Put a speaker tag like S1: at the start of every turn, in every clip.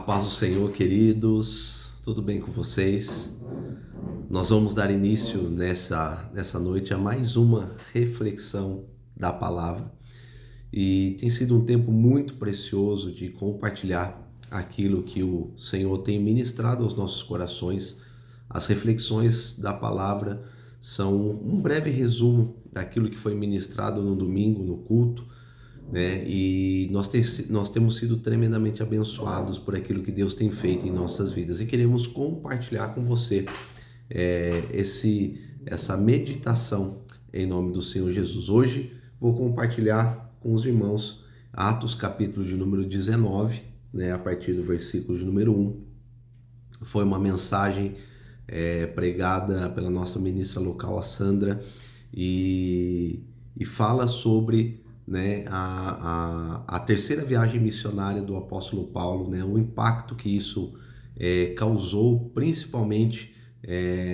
S1: A paz do Senhor, queridos, tudo bem com vocês? Nós vamos dar início nessa noite a mais uma reflexão da palavra e tem sido um tempo muito precioso de compartilhar aquilo que o Senhor tem ministrado aos nossos corações. As reflexões da palavra são um breve resumo daquilo que foi ministrado no domingo, no culto, né? E nós temos sido tremendamente abençoados por aquilo que Deus tem feito em nossas vidas e queremos compartilhar com você essa meditação em nome do Senhor Jesus. Hoje vou compartilhar com os irmãos Atos capítulo de número 19, né, a partir do versículo de número 1. Foi uma mensagem pregada pela nossa ministra local, a Sandra, e fala sobre, né, a terceira viagem missionária do apóstolo Paulo, né, o impacto que isso causou, principalmente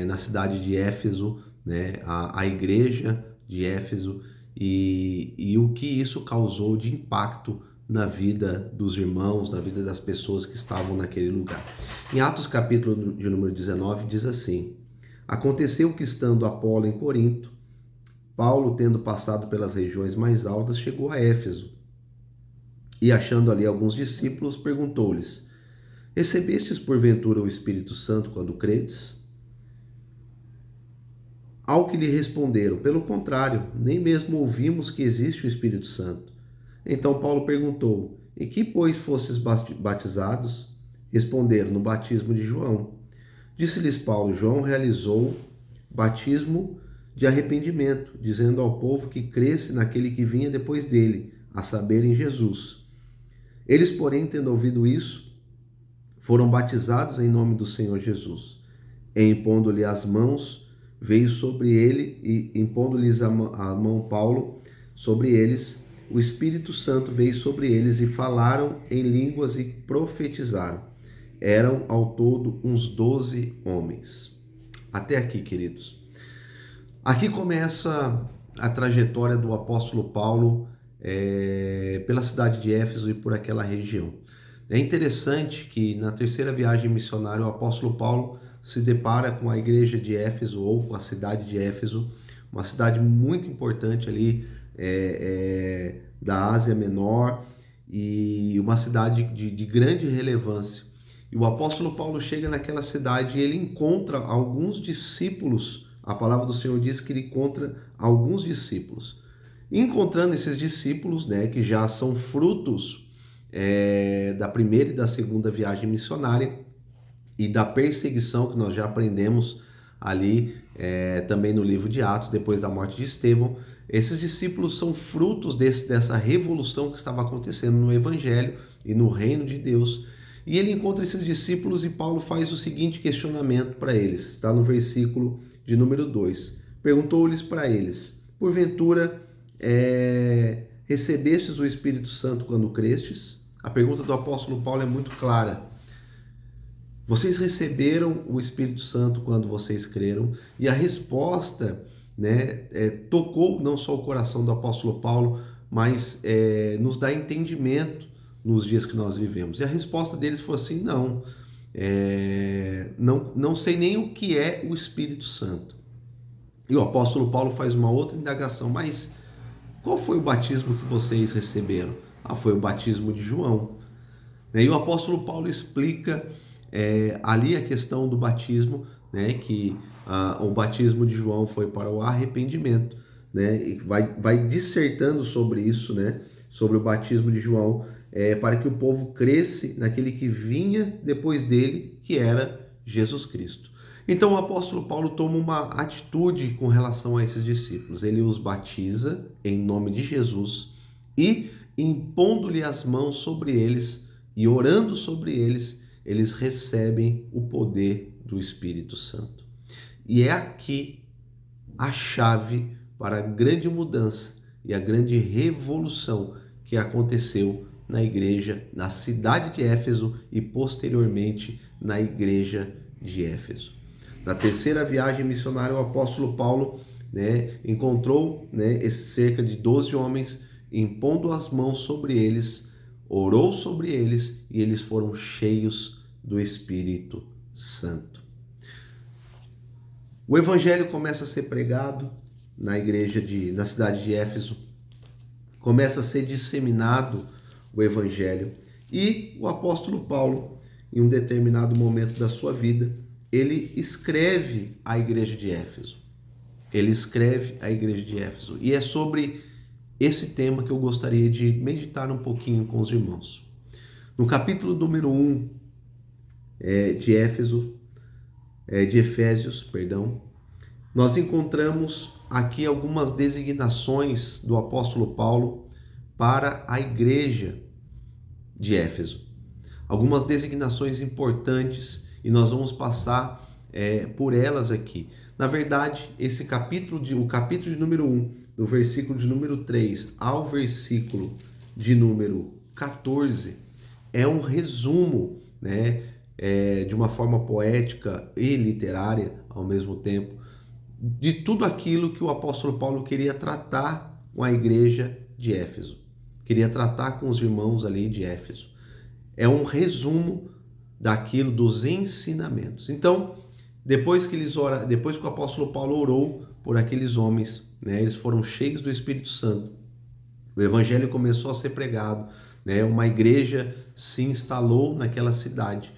S1: na cidade de Éfeso, né, a igreja de Éfeso, e o que isso causou de impacto na vida dos irmãos, na vida das pessoas que estavam naquele lugar. Em Atos capítulo de número 19 diz assim: aconteceu que, estando Apolo em Corinto, Paulo, tendo passado pelas regiões mais altas, chegou a Éfeso e, achando ali alguns discípulos, perguntou-lhes: recebestes porventura o Espírito Santo quando credes? Ao que lhe responderam: pelo contrário, nem mesmo ouvimos que existe o Espírito Santo. Então Paulo perguntou: em que, pois, fostes batizados? Responderam: no batismo de João. Disse-lhes Paulo: João realizou batismo de arrependimento, dizendo ao povo que cresce naquele que vinha depois dele, a saber, em Jesus. Eles, porém, tendo ouvido isso, foram batizados em nome do Senhor Jesus. E, impondo-lhe as mãos, veio sobre ele, e impondo-lhes a mão Paulo sobre eles, o Espírito Santo veio sobre eles e falaram em línguas e profetizaram. Eram ao todo uns 12 homens. Até aqui, queridos. Aqui começa a trajetória do apóstolo Paulo pela cidade de Éfeso e por aquela região. É interessante que na terceira viagem missionária o apóstolo Paulo se depara com a igreja de Éfeso, ou com a cidade de Éfeso, uma cidade muito importante ali da Ásia Menor e uma cidade de grande relevância. E o apóstolo Paulo chega naquela cidade e ele encontra alguns discípulos. A palavra do Senhor diz que ele encontra alguns discípulos. E encontrando esses discípulos, né, que já são frutos da primeira e da segunda viagem missionária e da perseguição que nós já aprendemos ali também no livro de Atos, depois da morte de Estevão. Esses discípulos são frutos dessa revolução que estava acontecendo no Evangelho e no reino de Deus. E ele encontra esses discípulos e Paulo faz o seguinte questionamento para eles. Está no versículo de número 2. Perguntou-lhes para eles: porventura recebestes o Espírito Santo quando crestes? A pergunta do apóstolo Paulo é muito clara. Vocês receberam o Espírito Santo quando vocês creram? E a resposta, né, tocou não só o coração do apóstolo Paulo, mas nos dá entendimento nos dias que nós vivemos. E a resposta deles foi assim: não sei nem o que é o Espírito Santo. E o apóstolo Paulo faz uma outra indagação: mas qual foi o batismo que vocês receberam? Foi o batismo de João. E o apóstolo Paulo explica ali a questão do batismo, né, que o batismo de João foi para o arrependimento, né, e vai dissertando sobre isso, né, sobre o batismo de João, para que o povo cresce naquele que vinha depois dele, que era Jesus Cristo. Então o apóstolo Paulo toma uma atitude com relação a esses discípulos. Ele os batiza em nome de Jesus e, impondo-lhe as mãos sobre eles e orando sobre eles, eles recebem o poder do Espírito Santo. E é aqui a chave para a grande mudança e a grande revolução que aconteceu na igreja, na cidade de Éfeso e posteriormente na igreja de Éfeso. Na terceira viagem missionária, o apóstolo Paulo, né, encontrou, né, cerca de 12 homens, impondo as mãos sobre eles, orou sobre eles e eles foram cheios do Espírito Santo. O evangelho começa a ser pregado na cidade de Éfeso, começa a ser disseminado o evangelho e o apóstolo Paulo, em um determinado momento da sua vida, ele escreve à igreja de Éfeso. Ele escreve à igreja de Éfeso. E é sobre esse tema que eu gostaria de meditar um pouquinho com os irmãos. No capítulo número 1 de Efésios, nós encontramos aqui algumas designações do apóstolo Paulo para a igreja de Éfeso. Algumas designações importantes e nós vamos passar por elas aqui. Na verdade, o capítulo de número 1, do versículo de número 3 ao versículo de número 14, é um resumo, de uma forma poética e literária ao mesmo tempo, de tudo aquilo que o apóstolo Paulo queria tratar com a igreja de Éfeso, queria tratar com os irmãos ali de Éfeso. É um resumo daquilo, dos ensinamentos. Então, depois que o apóstolo Paulo orou por aqueles homens, eles foram cheios do Espírito Santo, o evangelho começou a ser pregado, uma igreja se instalou naquela cidade,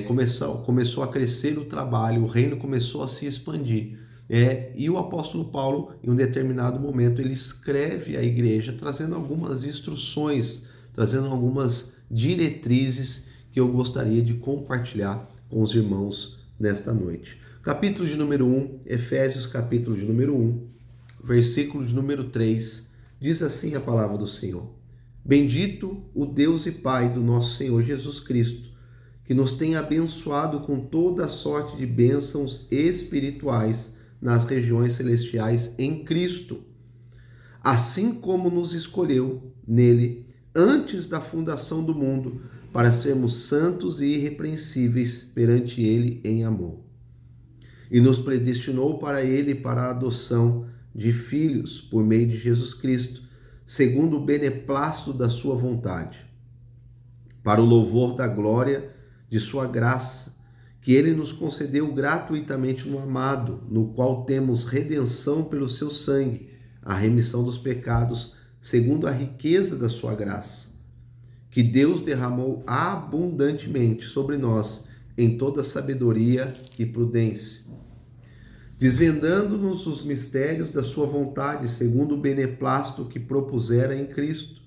S1: começou a crescer o trabalho, o reino começou a se expandir. E o apóstolo Paulo, em um determinado momento, ele escreve à igreja, trazendo algumas instruções, trazendo algumas diretrizes que eu gostaria de compartilhar com os irmãos nesta noite. Capítulo de número 1, Efésios, capítulo de número 1, versículo de número 3, diz assim a palavra do Senhor: Bendito o Deus e Pai do nosso Senhor Jesus Cristo, que nos tem abençoado com toda a sorte de bênçãos espirituais nas regiões celestiais em Cristo, assim como nos escolheu nele antes da fundação do mundo, para sermos santos e irrepreensíveis perante ele em amor. E nos predestinou para ele para a adoção de filhos por meio de Jesus Cristo, segundo o beneplácito da sua vontade, para o louvor da glória de sua graça, que ele nos concedeu gratuitamente no amado, no qual temos redenção pelo seu sangue, a remissão dos pecados, segundo a riqueza da sua graça, que Deus derramou abundantemente sobre nós em toda sabedoria e prudência, desvendando-nos os mistérios da sua vontade, segundo o beneplácito que propusera em Cristo,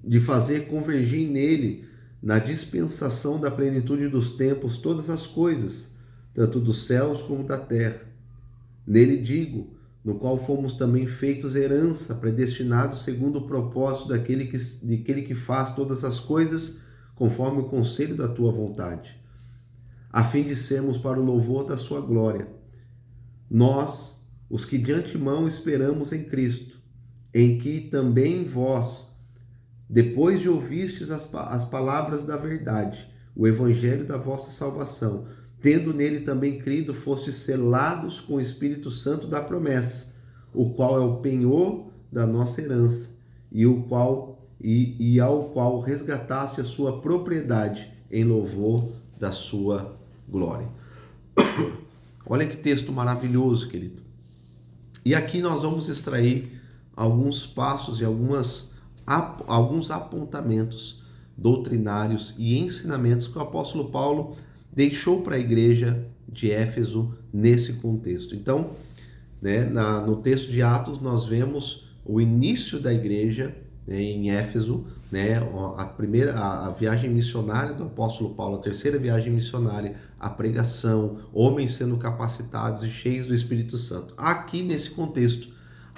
S1: de fazer convergir nele, na dispensação da plenitude dos tempos, todas as coisas, tanto dos céus como da terra. Nele digo, no qual fomos também feitos herança, predestinados segundo o propósito daquele que faz todas as coisas, conforme o conselho da tua vontade, a fim de sermos para o louvor da sua glória. Nós, os que de antemão esperamos em Cristo, em que também vós, depois de ouvistes as palavras da verdade, o evangelho da vossa salvação, tendo nele também crido, fostes selados com o Espírito Santo da promessa, o qual é o penhor da nossa herança, e ao qual resgataste a sua propriedade em louvor da sua glória. Olha que texto maravilhoso, querido. E aqui nós vamos extrair alguns passos e alguns apontamentos doutrinários e ensinamentos que o apóstolo Paulo deixou para a igreja de Éfeso nesse contexto. Então, no texto de Atos, nós vemos o início da igreja em Éfeso, a viagem missionária do apóstolo Paulo, a terceira viagem missionária, a pregação, homens sendo capacitados e cheios do Espírito Santo. Aqui nesse contexto,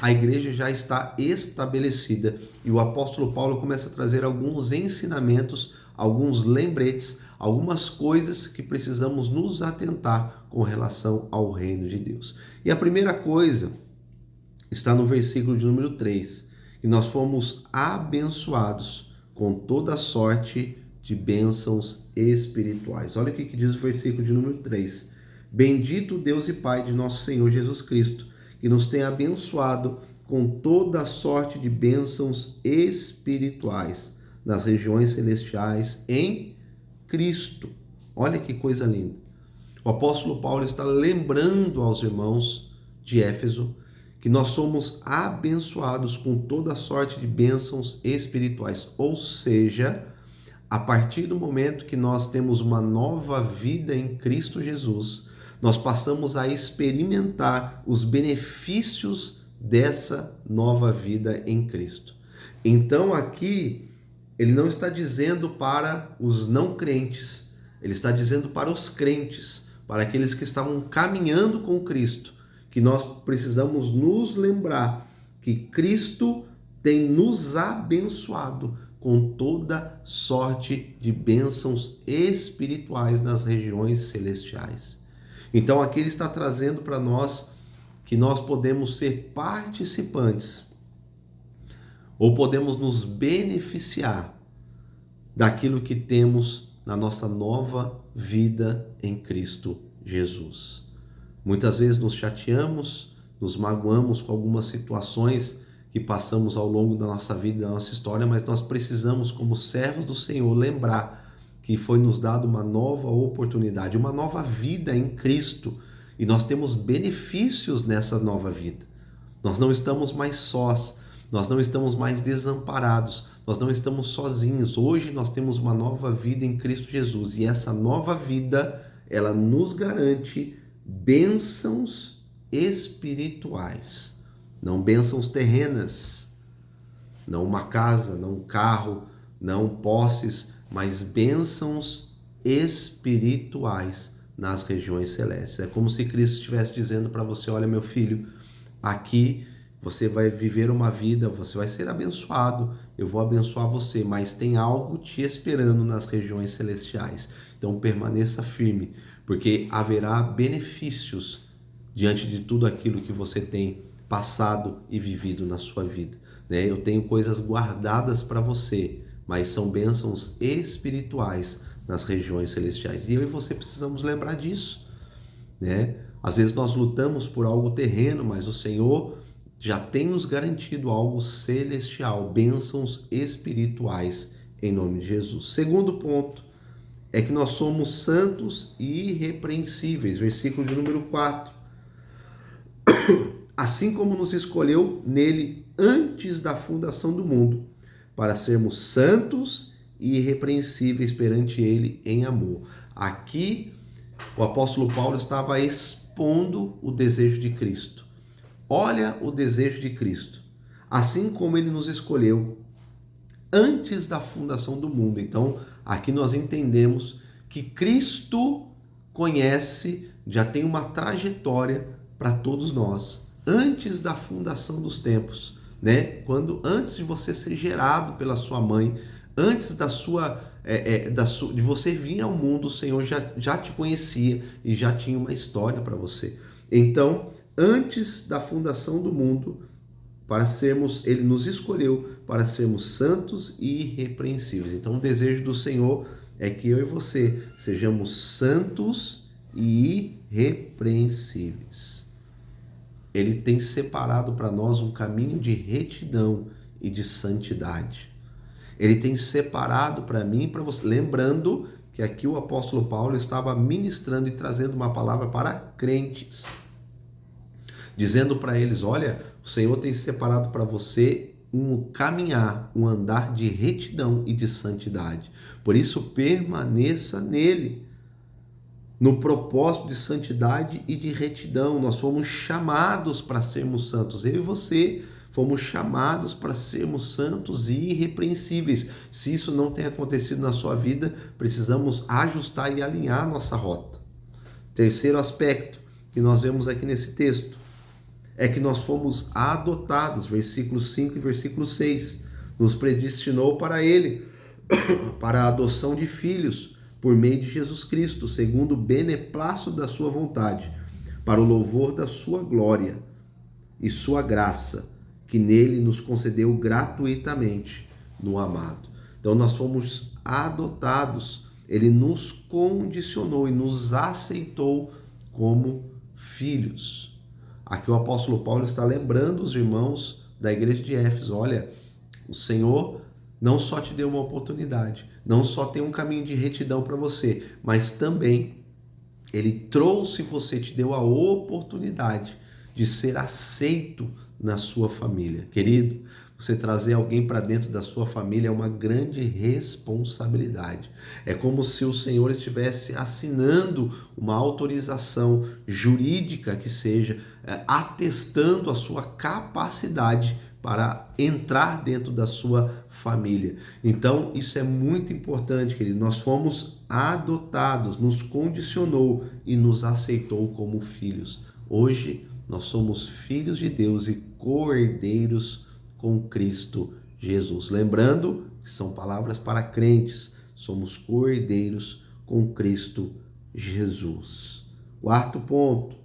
S1: a igreja já está estabelecida e o apóstolo Paulo começa a trazer alguns ensinamentos, alguns lembretes, algumas coisas que precisamos nos atentar com relação ao reino de Deus. E a primeira coisa está no versículo de número 3, que nós fomos abençoados com toda sorte de bênçãos espirituais. Olha o que diz o versículo de número 3. Bendito Deus e Pai de nosso Senhor Jesus Cristo, que nos tem abençoado com toda sorte de bênçãos espirituais nas regiões celestiais em Cristo. Olha que coisa linda. O apóstolo Paulo está lembrando aos irmãos de Éfeso que nós somos abençoados com toda sorte de bênçãos espirituais. Ou seja, a partir do momento que nós temos uma nova vida em Cristo Jesus, nós passamos a experimentar os benefícios dessa nova vida em Cristo. Então aqui, ele não está dizendo para os não crentes, ele está dizendo para os crentes, para aqueles que estavam caminhando com Cristo, que nós precisamos nos lembrar que Cristo tem nos abençoado com toda sorte de bênçãos espirituais nas regiões celestiais. Então aqui ele está trazendo para nós que nós podemos ser participantes ou podemos nos beneficiar daquilo que temos na nossa nova vida em Cristo Jesus. Muitas vezes nos chateamos, nos magoamos com algumas situações que passamos ao longo da nossa vida, da nossa história, mas nós precisamos, como servos do Senhor, lembrar que foi nos dado uma nova oportunidade, uma nova vida em Cristo, e nós temos benefícios nessa nova vida. Nós não estamos mais sós, nós não estamos mais desamparados, nós não estamos sozinhos. Hoje nós temos uma nova vida em Cristo Jesus, e essa nova vida, ela nos garante bênçãos espirituais, não bênçãos terrenas, não uma casa, não um carro, não posses, mas bênçãos espirituais nas regiões celestes. É como se Cristo estivesse dizendo para você: olha, meu filho, aqui você vai viver uma vida, você vai ser abençoado, eu vou abençoar você, mas tem algo te esperando nas regiões celestiais. Então permaneça firme, porque haverá benefícios diante de tudo aquilo que você tem passado e vivido na sua vida. Eu tenho coisas guardadas para você, mas são bênçãos espirituais nas regiões celestiais. E eu e você precisamos lembrar disso. Às vezes nós lutamos por algo terreno, mas o Senhor já tem nos garantido algo celestial, bênçãos espirituais em nome de Jesus. Segundo ponto é que nós somos santos e irrepreensíveis. Versículo de número 4. Assim como nos escolheu nele antes da fundação do mundo, para sermos santos e irrepreensíveis perante ele em amor. Aqui o apóstolo Paulo estava expondo o desejo de Cristo. Olha o desejo de Cristo. Assim como ele nos escolheu antes da fundação do mundo. Então, aqui nós entendemos que Cristo conhece, já tem uma trajetória para todos nós, antes da fundação dos tempos, antes de você ser gerado pela sua mãe, antes de você vir ao mundo, o Senhor já te conhecia e já tinha uma história para você. Então, antes da fundação do mundo, ele nos escolheu para sermos santos e irrepreensíveis. Então, o desejo do Senhor é que eu e você sejamos santos e irrepreensíveis. Ele tem separado para nós um caminho de retidão e de santidade. Ele tem separado para mim e para você. Lembrando que aqui o apóstolo Paulo estava ministrando e trazendo uma palavra para crentes, dizendo para eles: olha, o Senhor tem separado para você um caminhar, um andar de retidão e de santidade. Por isso, permaneça nele, no propósito de santidade e de retidão. Nós fomos chamados para sermos santos. Eu e você fomos chamados para sermos santos e irrepreensíveis. Se isso não tem acontecido na sua vida, precisamos ajustar e alinhar a nossa rota. Terceiro aspecto que nós vemos aqui nesse texto é que nós fomos adotados, versículos 5 e versículo 6. Nos predestinou para ele, para a adoção de filhos, por meio de Jesus Cristo, segundo o beneplácito da sua vontade, para o louvor da sua glória e sua graça, que nele nos concedeu gratuitamente no amado. Então nós fomos adotados, ele nos condicionou e nos aceitou como filhos. Aqui o apóstolo Paulo está lembrando os irmãos da igreja de Éfeso: olha, o Senhor não só te deu uma oportunidade, não só tem um caminho de retidão para você, mas também ele trouxe você, te deu a oportunidade de ser aceito na sua família. Querido, você trazer alguém para dentro da sua família é uma grande responsabilidade. É como se o Senhor estivesse assinando uma autorização jurídica que seja, atestando a sua capacidade para entrar dentro da sua família. Então, isso é muito importante, querido. Nós fomos adotados, nos condicionou e nos aceitou como filhos. Hoje, nós somos filhos de Deus e co-herdeiros com Cristo Jesus. Lembrando que são palavras para crentes. Somos co-herdeiros com Cristo Jesus. Quarto ponto.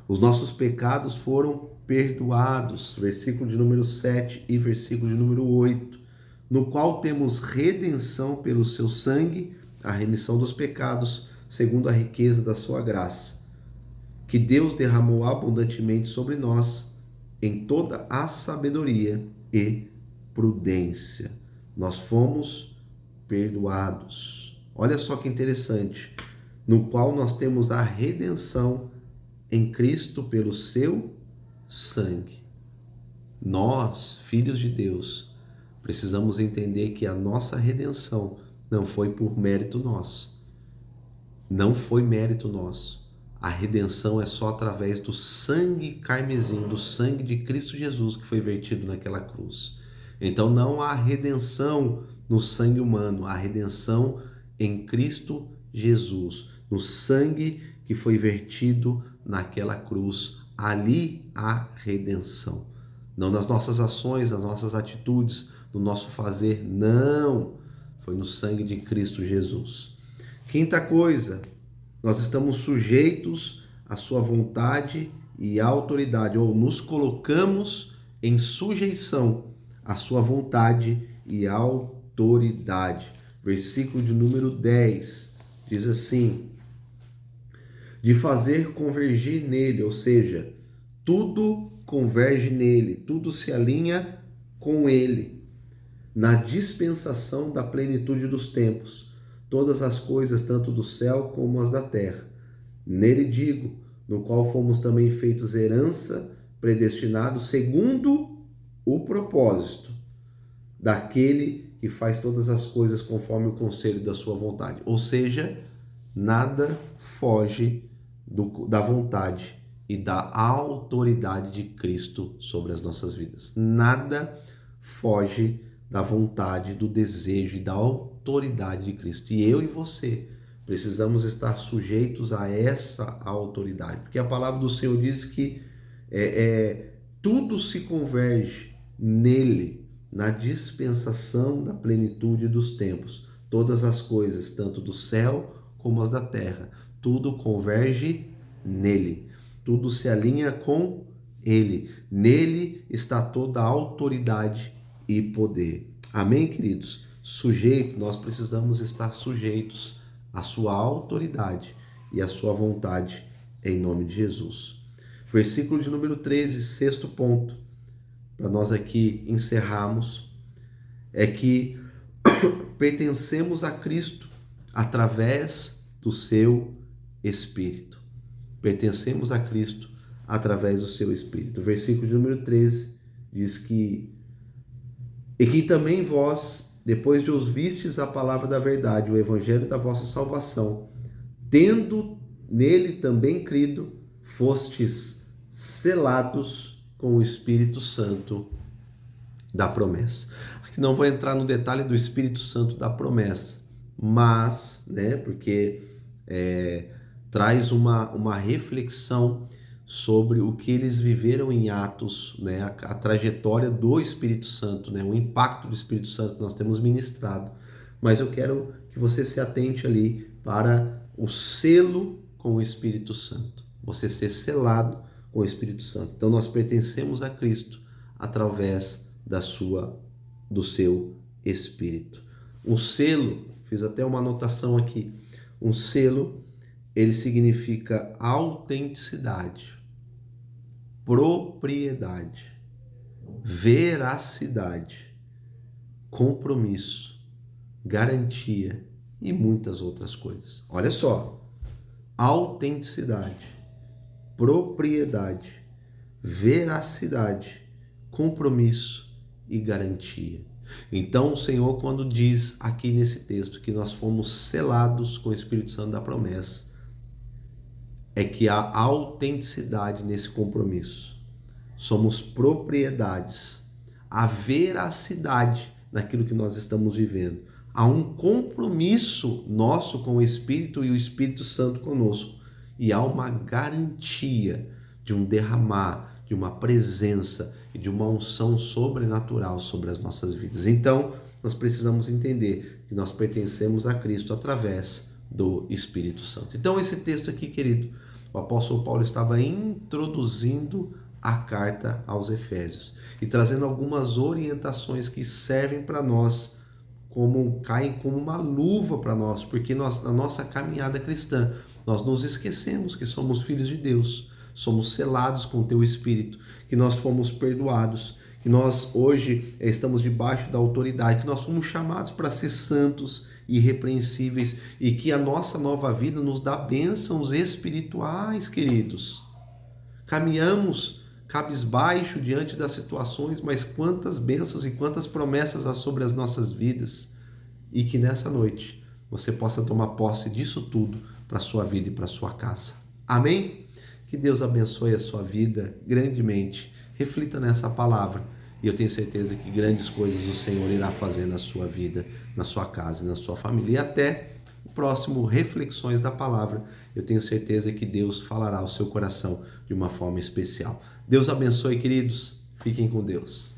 S1: Os nossos pecados foram perdoados, versículo de número 7 e versículo de número 8, no qual temos redenção pelo seu sangue, a remissão dos pecados, segundo a riqueza da sua graça, que Deus derramou abundantemente sobre nós, em toda a sabedoria e prudência. Nós fomos perdoados. Olha só que interessante, no qual nós temos a redenção em Cristo pelo seu sangue. Nós, filhos de Deus, precisamos entender que a nossa redenção não foi por mérito nosso. Não foi mérito nosso. A redenção é só através do sangue carmesim, do sangue de Cristo Jesus que foi vertido naquela cruz. Então não há redenção no sangue humano, há redenção em Cristo Jesus, no sangue que foi vertido naquela cruz. Ali há redenção. Não nas nossas ações, nas nossas atitudes, no nosso fazer, não. Foi no sangue de Cristo Jesus. Quinta coisa, nós estamos sujeitos à sua vontade e autoridade, ou nos colocamos em sujeição à sua vontade e autoridade. Versículo de número 10 diz assim: de fazer convergir nele, ou seja, tudo converge nele, tudo se alinha com ele, na dispensação da plenitude dos tempos, todas as coisas, tanto do céu como as da terra. Nele digo, no qual fomos também feitos herança, predestinados segundo o propósito daquele que faz todas as coisas conforme o conselho da sua vontade. Ou seja, nada foge da vontade e da autoridade de Cristo sobre as nossas vidas. Nada foge da vontade, do desejo e da autoridade de Cristo. E eu e você precisamos estar sujeitos a essa autoridade, porque a palavra do Senhor diz que tudo se converge nele, na dispensação da plenitude dos tempos. Todas as coisas, tanto do céu como as da terra, tudo converge nele. Tudo se alinha com ele. Nele está toda a autoridade e poder. Amém, queridos? Nós precisamos estar sujeitos à sua autoridade e à sua vontade, em nome de Jesus. Versículo de número 13, sexto ponto, para nós aqui encerrarmos, é que pertencemos a Cristo através do seu Espírito. Pertencemos a Cristo através do seu Espírito. O versículo de número 13 diz que e que também vós, depois de ouvistes a palavra da verdade, o evangelho da vossa salvação, tendo nele também crido, fostes selados com o Espírito Santo da promessa. Aqui não vou entrar no detalhe do Espírito Santo da promessa, mas, porque traz uma reflexão sobre o que eles viveram em Atos, a trajetória do Espírito Santo, o impacto do Espírito Santo que nós temos ministrado. Mas eu quero que você se atente ali para o selo com o Espírito Santo, você ser selado com o Espírito Santo. Então nós pertencemos a Cristo através do seu Espírito. Um selo, fiz até uma anotação aqui, um selo, ele significa autenticidade, propriedade, veracidade, compromisso, garantia e muitas outras coisas. Olha só, autenticidade, propriedade, veracidade, compromisso e garantia. Então o Senhor, quando diz aqui nesse texto que nós fomos selados com o Espírito Santo da promessa, é que há autenticidade nesse compromisso. Somos propriedades, há veracidade naquilo que nós estamos vivendo. Há um compromisso nosso com o Espírito e o Espírito Santo conosco. E há uma garantia de um derramar, de uma presença e de uma unção sobrenatural sobre as nossas vidas. Então, nós precisamos entender que nós pertencemos a Cristo através do Espírito Santo. Então, esse texto aqui, querido, o apóstolo Paulo estava introduzindo a carta aos Efésios e trazendo algumas orientações que servem para nós, caem como uma luva para nós, porque na nossa caminhada cristã, nós nos esquecemos que somos filhos de Deus, somos selados com o teu Espírito, que nós fomos perdoados, que nós hoje estamos debaixo da autoridade, que nós fomos chamados para ser santos e irrepreensíveis e que a nossa nova vida nos dá bênçãos espirituais, queridos. Caminhamos cabisbaixo diante das situações, mas quantas bênçãos e quantas promessas há sobre as nossas vidas, e que nessa noite você possa tomar posse disso tudo para a sua vida e para a sua casa. Amém? Que Deus abençoe a sua vida grandemente. Reflita nessa palavra e eu tenho certeza que grandes coisas o Senhor irá fazer na sua vida, na sua casa e na sua família. E até o próximo Reflexões da Palavra. Eu tenho certeza que Deus falará ao seu coração de uma forma especial. Deus abençoe, queridos. Fiquem com Deus.